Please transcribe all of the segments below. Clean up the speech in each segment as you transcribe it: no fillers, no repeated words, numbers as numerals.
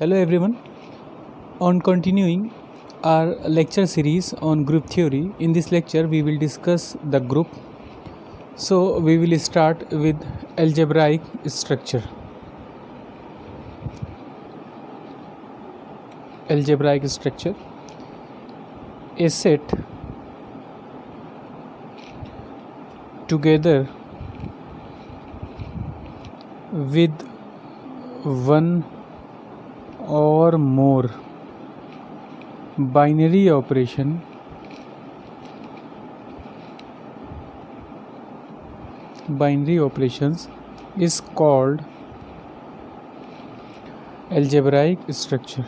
Hello everyone. On continuing our lecture series on group theory, in this lecture we will discuss the group. So we will start with algebraic structure. Algebraic structure. A set together with one or more binary operations is called algebraic structure.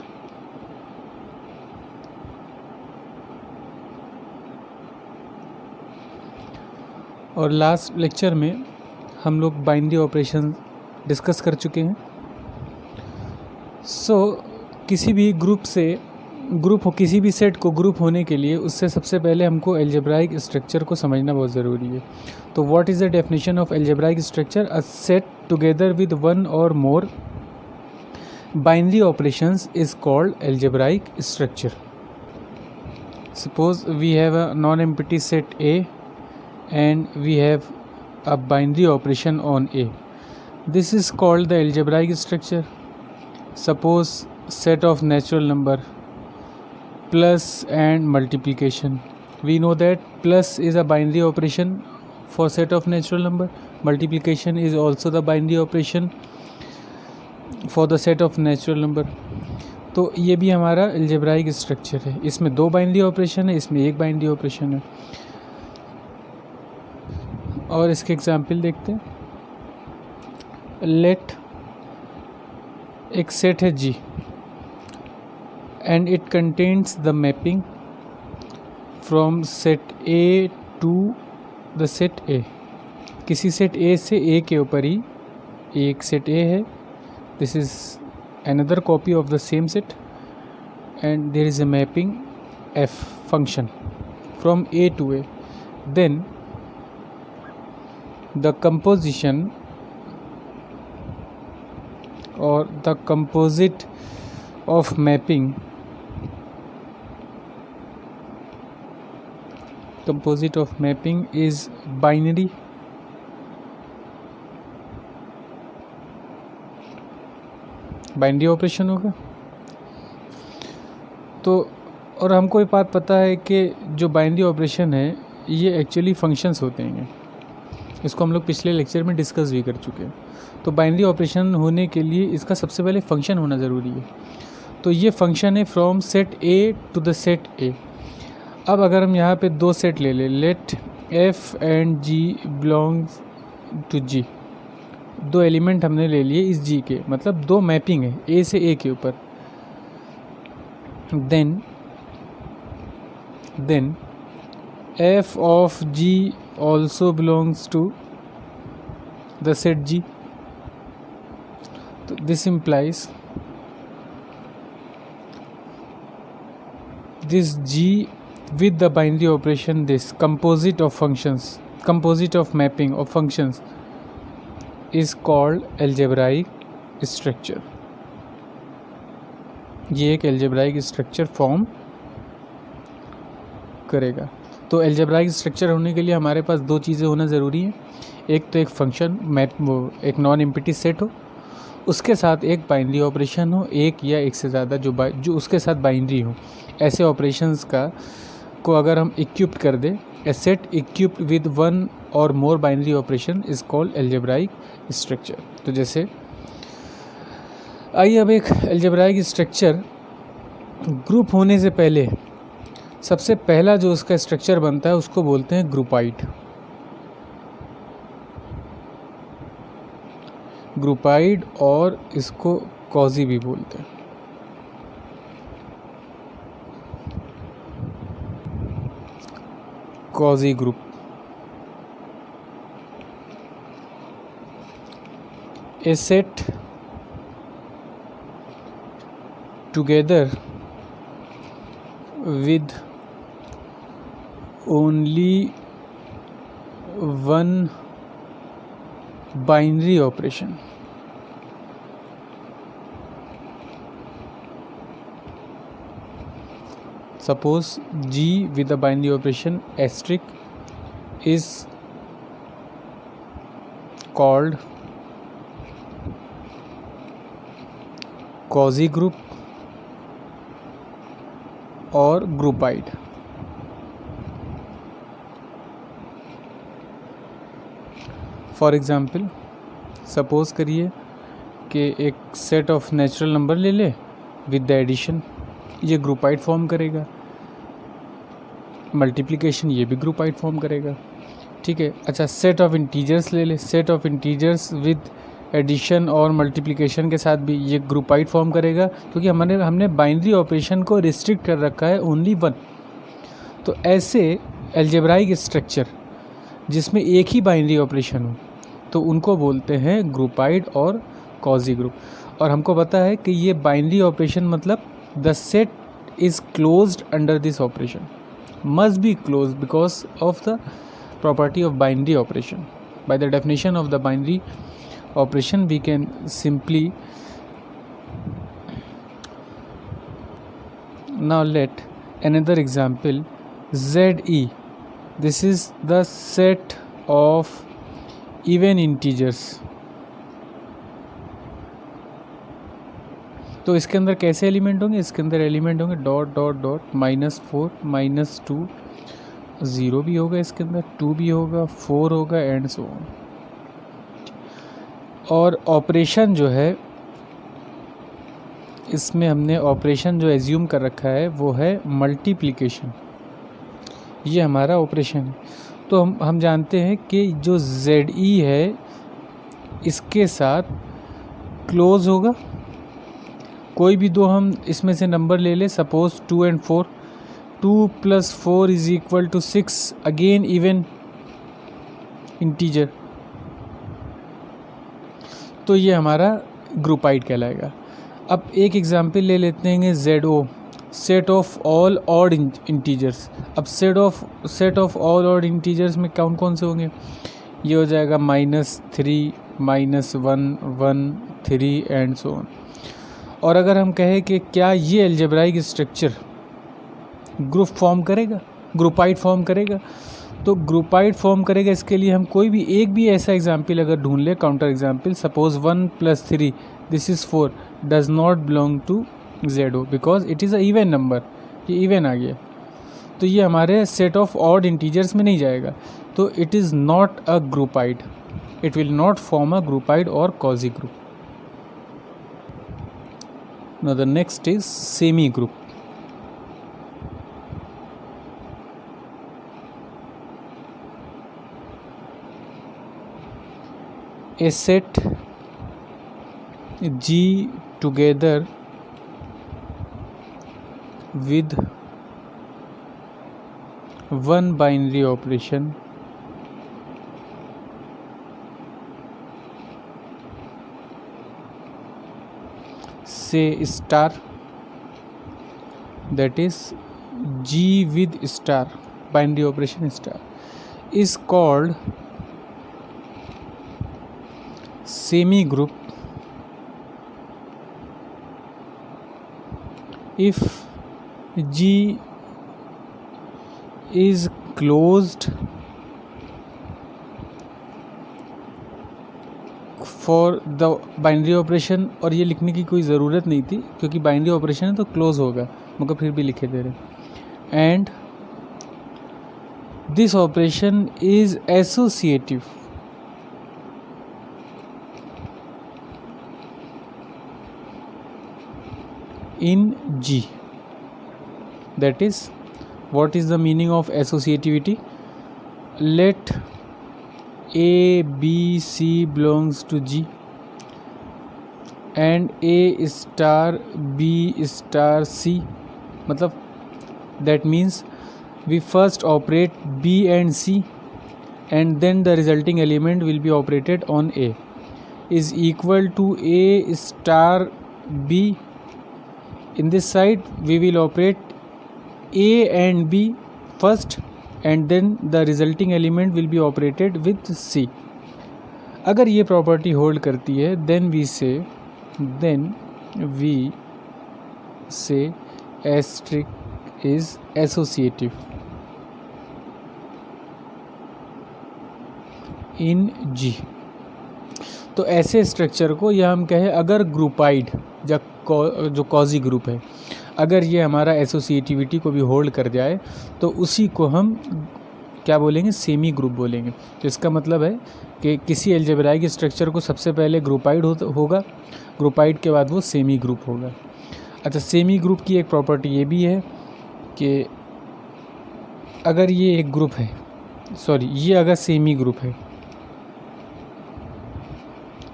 और last lecture में हम लोग binary operation discuss कर चुके हैं. किसी भी किसी भी सेट को ग्रुप होने के लिए उससे सबसे पहले हमको अलजेब्राइक स्ट्रक्चर को समझना बहुत ज़रूरी है. तो what is the definition of algebraic structure? A set together with one or more binary operations is called algebraic structure. Suppose we have a non-empty set A and we have a binary operation on A. This is called the algebraic structure. Suppose set of natural number plus and multiplication. We know that plus is a binary operation for set of natural number. Multiplication is also the binary operation for the set of natural number. तो ये भी हमारा algebraic structure है. इसमें दो binary operation है, इसमें एक बाइनरी ऑपरेशन है. और इसके एग्जाम्पल देखते हैं. लेट एक सेट है G and it contains the mapping from set A to the set A. किसी सेट A से A के ऊपर ही एक सेट A है. This is another copy of the same set and there is a mapping F function from A to A. Then the composition or the composite of mapping is binary. Binary operation होगा. तो और हमको ये बात पता है कि जो बाइनरी ऑपरेशन है ये एक्चुअली फंक्शंस होते हैं. इसको हम लोग पिछले लेक्चर में डिस्कस भी कर चुके हैं. तो बाइनरी ऑपरेशन होने के लिए इसका सबसे पहले फंक्शन होना ज़रूरी है. तो ये फंक्शन है from set A to the set A. अब अगर हम यहाँ पे दो सेट ले लें, let F and G belongs to G. दो एलिमेंट हमने ले लिए इस G के, मतलब दो मैपिंग है A से A के ऊपर. Then F of G also belongs to the set G. So this implies this G with the binary operation, this composite of mapping of functions is called algebraic structure. ये एक algebraic structure form करेगा. तो algebraic structure होने के लिए हमारे पास दो चीज़ें होना ज़रूरी हैं. एक तो एक फंक्शन एक नॉन एम्प्टी सेट हो, उसके साथ एक बाइनरी ऑपरेशन हो, एक या एक से ज़्यादा जो उसके साथ बाइनरी हो. ऐसे ऑपरेशंस को अगर हम इक्विप्ड कर दें, a set equipped with one or more binary operation is called algebraic structure. तो जैसे आइए अब एक अलजेब्राइक स्ट्रक्चर ग्रुप होने से पहले सबसे पहला जो उसका स्ट्रक्चर बनता है उसको बोलते हैं ग्रुपाइड और इसको कॉजी भी बोलते हैं. Quasi group. A set together with only one binary operation suppose G with the binary operation asterisk is called quasi group और ग्रुपाइड। फॉर एग्ज़ाम्पल सपोज़ करिए कि एक सेट ऑफ नेचुरल नंबर ले ले विद द एडिशन, ये ग्रुपाइड form करेगा। Multiplication ये भी ग्रुपाइड फॉर्म करेगा, ठीक है। अच्छा, सेट ऑफ इंटीजर्स ले ले, set of integers with addition और मल्टीप्लिकेशन के साथ भी ये ग्रुपाइड फॉर्म करेगा, क्योंकि हमने बाइनरी ऑपरेशन को रिस्ट्रिक्ट कर रखा है ओनली वन। तो ऐसे अलजेब्राइक स्ट्रक्चर जिसमें एक ही बाइनरी ऑपरेशन हो तो उनको बोलते हैं ग्रुपाइड और क्वाजी ग्रुप। और हमको पता है कि ये बाइनरी ऑपरेशन मतलब the set is closed under this operation, must be close because of the property of binary operation. By the definition of the binary operation, we can simply now let another example ZE. This is the set of even integers. तो इसके अंदर कैसे element होंगे? इसके अंदर element होंगे dot dot dot -4 -2, 0 भी होगा, इसके अंदर 2 भी होगा, 4 होगा एंड सो ऑन। और ऑपरेशन जो है इसमें हमने ऑपरेशन जो एज्यूम कर रखा है वो है मल्टीप्लिकेशन, ये हमारा ऑपरेशन है। तो हम जानते हैं कि जो ZE है इसके साथ क्लोज होगा, कोई भी दो हम इसमें से नंबर ले ले, suppose 2 and 4, 2 + 4 = 6, again even integer, तो ये हमारा ग्रुपाइड कहलाएगा। अब एक एग्जांपल ले लेते हैं ZO, set of all odd integers. अब set of all odd integers में कौन से होंगे? ये हो जाएगा -3 -1 1 3 एंड सो ऑन। और अगर हम कहें कि क्या ये अलजेब्राइक स्ट्रक्चर ग्रुप फॉर्म करेगा, ग्रुपाइड फॉर्म करेगा, तो ग्रुपाइड फॉर्म करेगा इसके लिए हम कोई भी एक भी ऐसा एग्जाम्पल अगर ढूंढ ले, counter example, suppose 1 + 3 this is 4 does not belong to ZO because it is a even number, ये इवन आ गया, तो ये हमारे सेट ऑफ ऑड इंटीजर्स में नहीं जाएगा, तो it is not a groupoid, it will not form a groupoid और quasi group. Now the next is semi group. A set G together with one binary operation say star, that is G with star, binary operation star, is called semi group if G is closed for the binary operation. और ये लिखने की कोई ज़रूरत नहीं थी क्योंकि binary operation है तो क्लोज होगा, मगर फिर भी लिखे दे रहे। And this operation is associative in G, that is, what is the meaning of associativity? Let A, B, C belongs to G and A star B star C, मतलब that means we first operate B and C and then the resulting element will be operated on A is equal to A star B. In this side we will operate A and B first and then the resulting element will be operated with C. अगर ये property hold करती है then we say asterisk is associative in G। तो ऐसे structure को या हम कहें अगर ग्रुपाइड जो कॉजी ग्रुप है अगर ये हमारा एसोसिएटिविटी को भी होल्ड कर जाए तो उसी को हम क्या बोलेंगे, सेमी ग्रुप बोलेंगे। तो इसका मतलब है कि किसी एल्जेब्राइक स्ट्रक्चर को सबसे पहले ग्रुपाइड होगा, ग्रुपाइड के बाद वो सेमी ग्रुप होगा। अच्छा, सेमी ग्रुप की एक प्रॉपर्टी ये भी है कि अगर ये एक ग्रुप है, ये अगर सेमी ग्रुप है,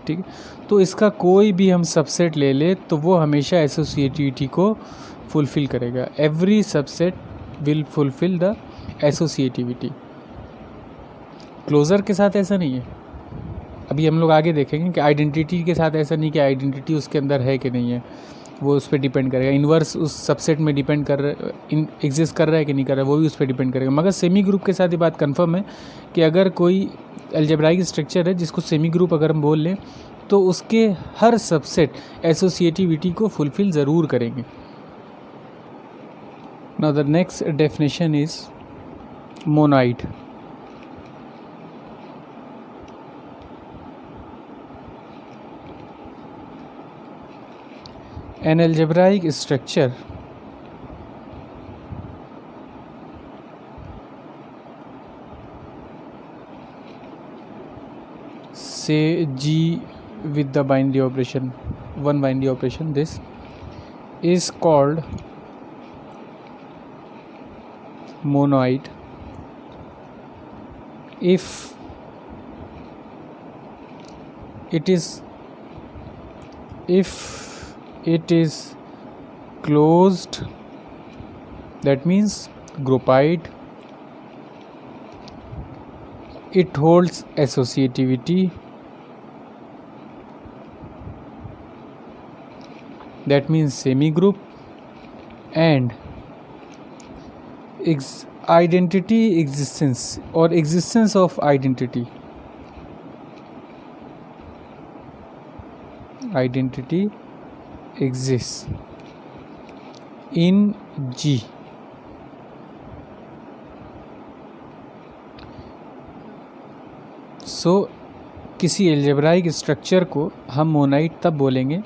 ठीक है, तो इसका कोई भी हम सबसेट ले ले तो वो हमेशा एसोसिएटिविटी को फुलफ़िल करेगा। Every subset will fulfil the associativity. Closure के साथ ऐसा नहीं है। अभी हम लोग आगे देखेंगे कि आइडेंटिटी के साथ ऐसा नहीं कि आइडेंटिटी उसके अंदर है कि नहीं है, वो उस पर डिपेंड करेगा। इन्वर्स उस सबसेट में डिपेंड कर एग्जिस्ट कर रहा है कि नहीं कर रहा है, वो भी उस पर डिपेंड करेगा। मगर सेमी ग्रुप के साथ ये बात कंफर्म है कि अगर कोई अलजेब्राइक स्ट्रक्चर है जिसको सेमी ग्रुप अगर हम बोल लें तो उसके हर सबसेट एसोसिएटिविटी को फुलफ़िल ज़रूर करेंगे। Now the next definition is monoid. An algebraic structure say G with the binary operation, one binary operation, this is called monoid if it is closed, that means groupied, it holds associativity, that means semi group, and identity existence or existence of identity exists in G। सो किसी algebraic structure को हम monoid तब बोलेंगे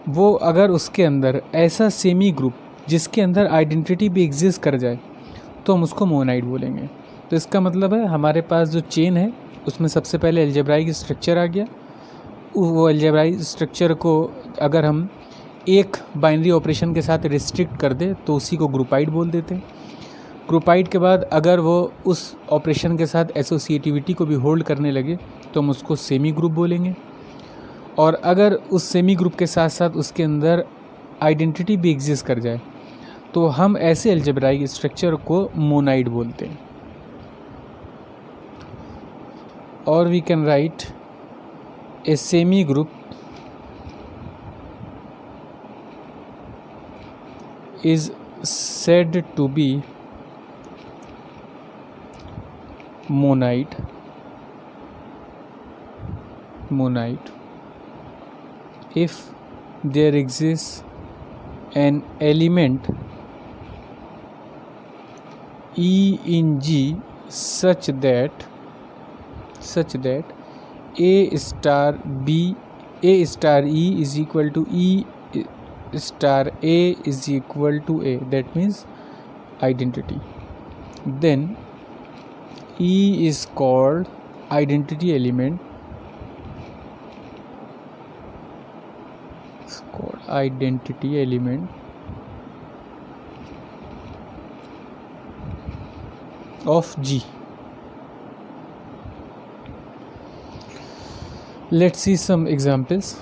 वो अगर उसके अंदर ऐसा सेमी ग्रुप जिसके अंदर आइडेंटिटी भी एग्जिस्ट कर जाए तो हम उसको मोनाइड बोलेंगे। तो इसका मतलब है हमारे पास जो चेन है उसमें सबसे पहले एल्जेब्राइक स्ट्रक्चर आ गया, वो अलजेब्राइक स्ट्रक्चर को अगर हम एक बाइनरी ऑपरेशन के साथ रिस्ट्रिक्ट कर दे तो उसी को ग्रुपाइड बोल देते हैं। ग्रुपाइड के बाद अगर वो उस ऑपरेशन के साथ एसोसिएटिविटी को भी होल्ड करने लगे तो हम उसको सेमी ग्रुप बोलेंगे, और अगर उस सेमी ग्रुप के साथ साथ उसके अंदर आइडेंटिटी भी एग्जिस्ट कर जाए तो हम ऐसे अलजेब्राइक स्ट्रक्चर को मोनाइड बोलते हैं। और we can write a semi group is said to be monoid if there exists an element E in G such that A star B, A star E is equal to E star A is equal to A, that means identity. Then E is called identity element. It's called identity element of G. Let's see some examples.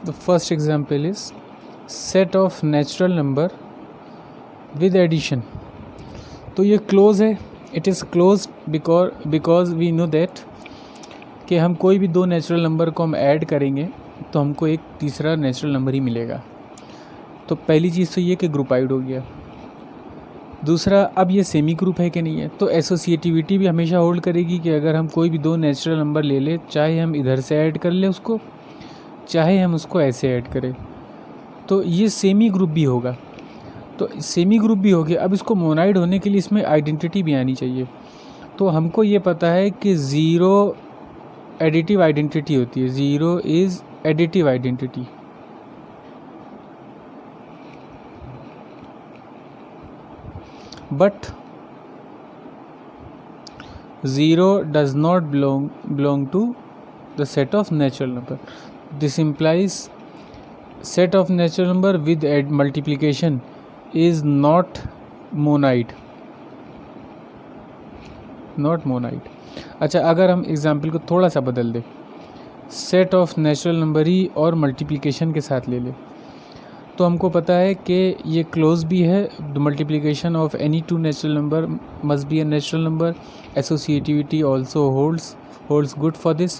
The first example is set of natural number with addition. तो ये close है, it is close because we know that कि हम कोई भी दो natural number को हम ऐड करेंगे तो हमको एक तीसरा नेचुरल नंबर ही मिलेगा। तो पहली चीज़ तो ये कि ग्रुपाइड हो गया। दूसरा, अब ये सेमी ग्रुप है कि नहीं है, तो एसोसिएटिविटी भी हमेशा होल्ड करेगी कि अगर हम कोई भी दो नेचुरल नंबर ले ले, चाहे हम इधर से ऐड कर ले उसको, चाहे हम उसको ऐसे ऐड करें, तो ये सेमी ग्रुप भी होगा। तो सेमी ग्रुप भी हो गया। अब इसको मोनाइड होने के लिए इसमें आइडेंटिटी भी आनी चाहिए। तो हमको ये पता है कि ज़ीरो एडिटिव आइडेंटिटी होती है, zero is additive identity. But zero does not belong to the set of natural number. This implies set of natural number with multiplication is not monoid. अच्छा, अगर हम एग्जाम्पल को थोड़ा सा बदल दें, सेट ऑफ नेचुरल नंबर ही और multiplication के साथ ले लें, तो हमको पता है कि ये क्लोज भी है। The multiplication of any two natural number must be a natural number. Associativity also holds good for this.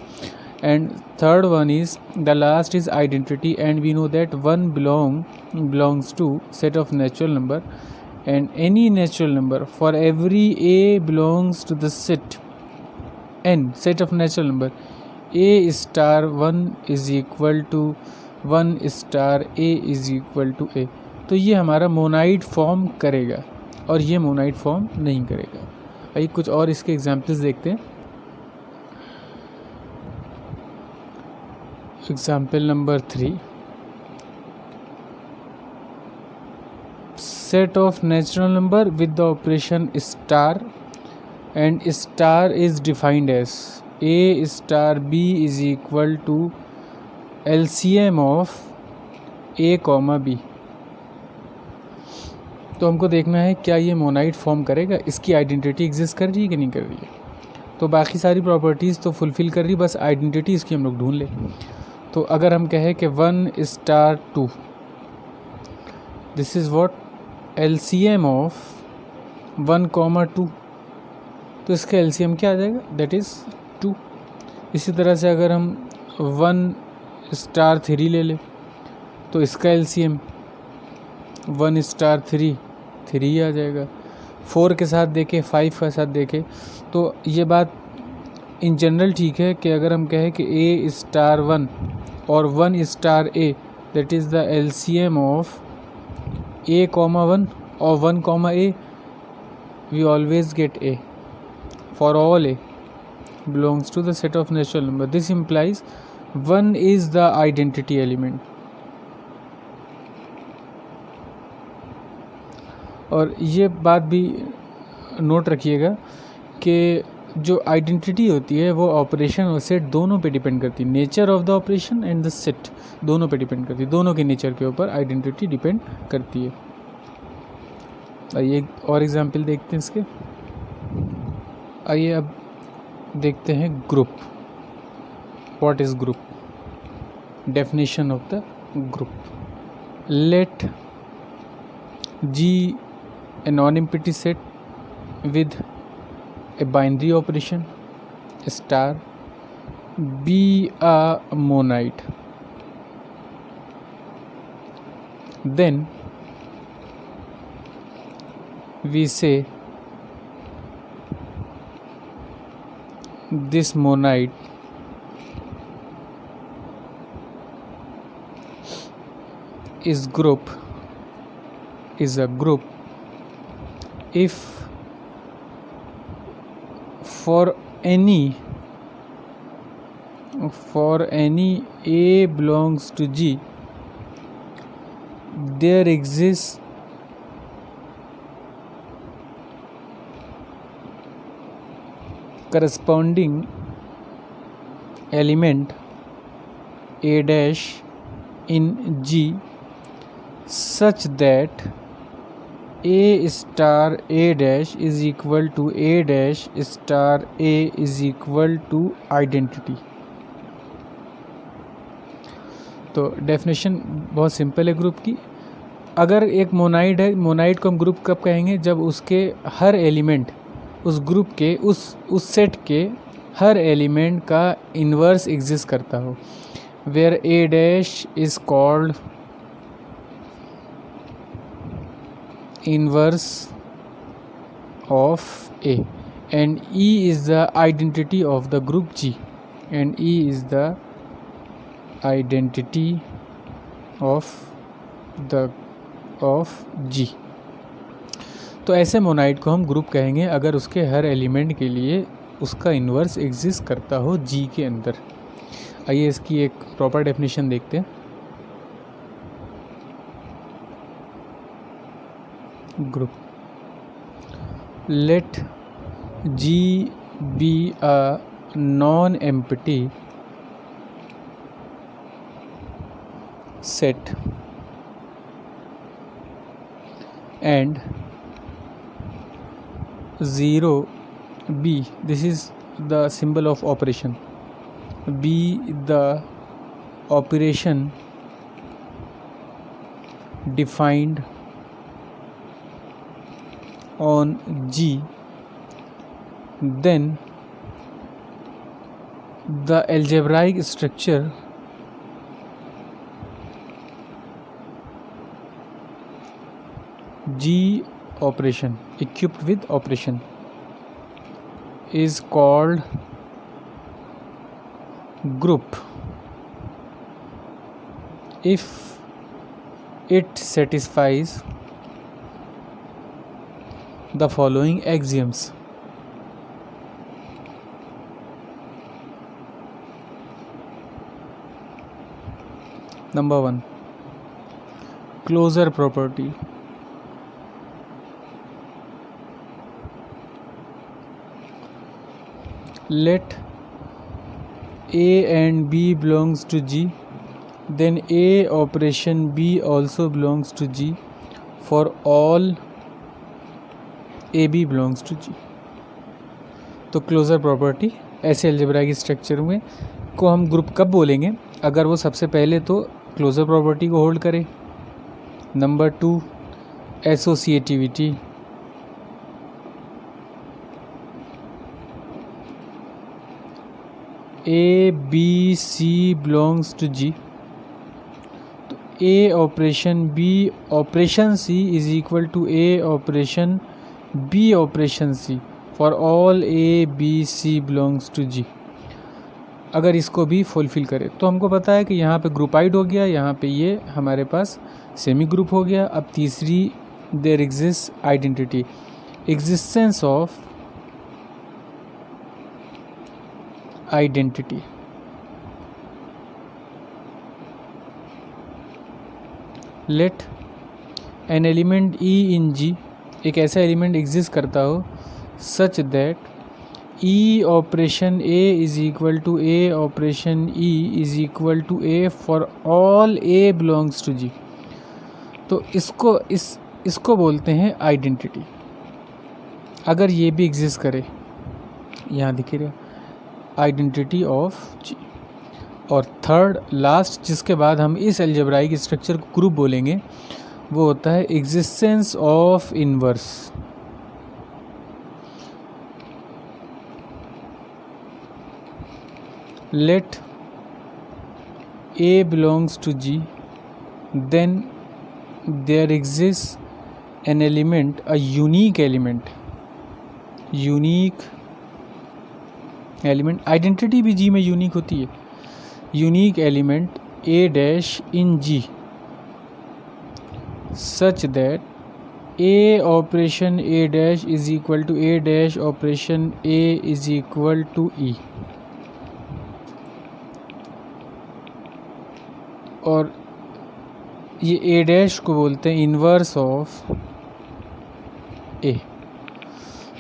And third one is, the last is identity, and we know that one belongs to set of natural number, and any natural number for every a belongs to the set of natural number. A star 1 is equal to 1 star a is equal to a. तो ये हमारा monoid form करेगा और ये monoid form नहीं करेगा। आइए कुछ और इसके एग्जाम्पल्स देखते हैं। Example number 3, set of natural number with the operation star, and star is defined as a star b is equal to LCM of a, b। तो हमको देखना है क्या ये मोनाइड फॉर्म करेगा, इसकी आइडेंटिटी एग्जिस्ट कर रही है कि नहीं कर रही है। तो बाकी सारी प्रॉपर्टीज़ तो फुलफ़िल कर रही, बस आइडेंटिटी इसकी हम लोग ढूंढ लें। तो अगर हम कहें कि 1 star 2, this is what LCM of 1, 2, तो इसका LCM क्या आ जाएगा, दैट इज़ 2। इसी तरह से अगर हम 1 स्टार 3 ले लें तो इसका LCM 1 स्टार 3 आ जाएगा। 4 के साथ देखें, 5 के साथ देखें, तो ये बात इन जनरल ठीक है कि अगर हम कहें कि a स्टार 1 और 1 star a, that is the LCM of a, 1 और 1, a, we always get a for all a belongs to the set of natural number. This implies 1 is the identity element. और ये बात भी note रखिएगा कि जो identity होती है वो ऑपरेशन और सेट दोनों पे डिपेंड करती है। Nature of the operation and the set दोनों पे डिपेंड करती है, दोनों के नेचर के ऊपर आइडेंटिटी डिपेंड करती है। आइए और एग्जांपल देखते हैं इसके। आइए अब देखते हैं group. What is group? Definition of the group. Let G a non-empty set with a binary operation star be a monoid. Then we say this monoid is a group if for any A belongs to G, there exists corresponding element A dash in G such that A star A dash is equal to A dash star A is equal to identity. तो definition बहुत simple है group की। अगर एक monoid है, monoid को हम group कब कहेंगे? जब उसके हर एलिमेंट उस ग्रुप के उस सेट के हर एलिमेंट का इन्वर्स एग्जिस्ट करता हो, where A dash is called inverse of A and E is the identity of the group G, and E is the identity of the of G. तो ऐसे monoid को हम group कहेंगे अगर उसके हर एलिमेंट के लिए उसका इन्वर्स एग्जिस्ट करता हो जी के अंदर। आइए इसकी एक प्रॉपर डेफिनेशन देखते हैं। Group, let G be a non empty set and 0 b, this is the symbol of operation, be the operation defined on G, then the algebraic structure G operation equipped with operation is called group if it satisfies the following axioms. Number 1, closure property. Let A and B belongs to G, then A operation B also belongs to G for all AB belongs to G. तो closure property ऐसे algebraic structure में को हम group कब बोलेंगे? अगर वो सबसे पहले तो क्लोजर प्रॉपर्टी को होल्ड करे। Number 2, associativity, a b c belongs to G, तो a operation b operation c is equal to a operation b operation c for all a b c belongs to G. अगर इसको भी fulfil करे तो हमको पता है कि यहाँ पे ग्रुपाइड हो गया, यहाँ पे ये हमारे पास सेमी ग्रुप हो गया। अब तीसरी, there exist identity, existence of identity. Let an element e in G, एक ऐसा एलिमेंट एग्जिस्ट करता हो such that e operation a is equal to a operation e is equal to a for all a belongs to G. तो इसको बोलते हैं identity. अगर ये भी एग्जिस्ट करे, यहाँ दिखेगा आइडेंटिटी ऑफ जी। और थर्ड लास्ट, जिसके बाद हम इस अलजेब्राइक स्ट्रक्चर को ग्रुप बोलेंगे, वो होता है existence of inverse. Let a belongs to G, then there exist an element, a unique element, identity भी जी में यूनिक होती है। Unique element a dash in G such that a operation a dash is equal to a dash operation a is equal to e. और ये ए dash को बोलते हैं inverse of ए।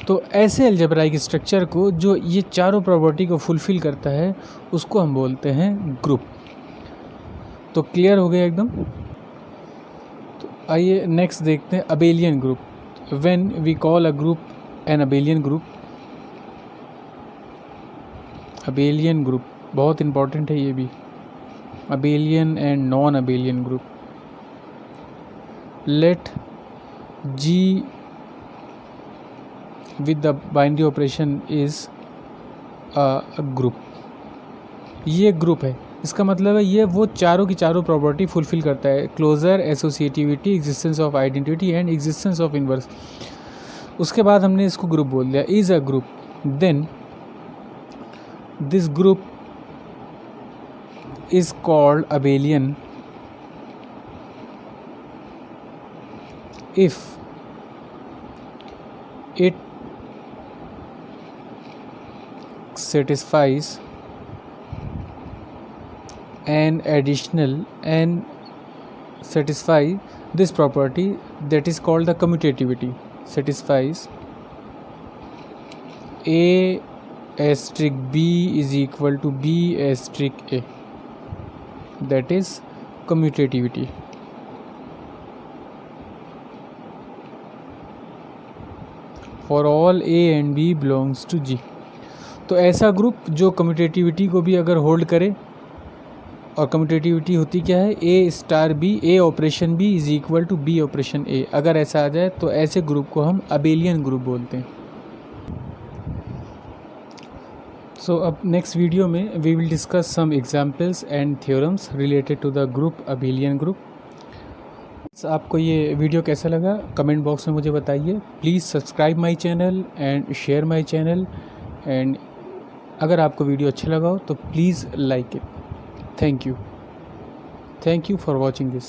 तो ऐसे अलजेब्राइक स्ट्रक्चर को जो ये चारों प्रॉपर्टी को फुलफिल करता है उसको हम बोलते हैं ग्रुप। तो क्लियर हो गया एकदम। तो आइए नेक्स्ट देखते हैं abelian group. When we call a group an abelian group, abelian group बहुत इंपॉर्टेंट है ये भी, abelian and non abelian group. Let G with the binary operation is a group। ये ग्रुप है, इसका मतलब है ये वो चारों की चारों प्रॉपर्टी फुलफिल करता है, closure, associativity, existence of identity and existence of inverse. उसके बाद हमने इसको ग्रुप बोल दिया, is a group, then this group is called abelian if it satisfies an additional and satisfy this property, that is called the commutativity. Satisfies A asterisk B is equal to B asterisk A, that is commutativity. For all A and B belongs to G. तो ऐसा group जो commutativity को भी अगर hold करे, और commutativity होती क्या है, a star b, a operation b is equal to b operation a, अगर ऐसा आ जाए तो ऐसे ग्रुप को हम अबेलियन ग्रुप बोलते हैं. सो अब नेक्स्ट वीडियो में we will discuss some examples and theorems related to the group abelian group. आपको ये वीडियो कैसा लगा कमेंट बॉक्स में मुझे बताइए. Please subscribe my channel and share my channel, and अगर आपको वीडियो अच्छा लगा हो तो please like it. Thank you for watching this.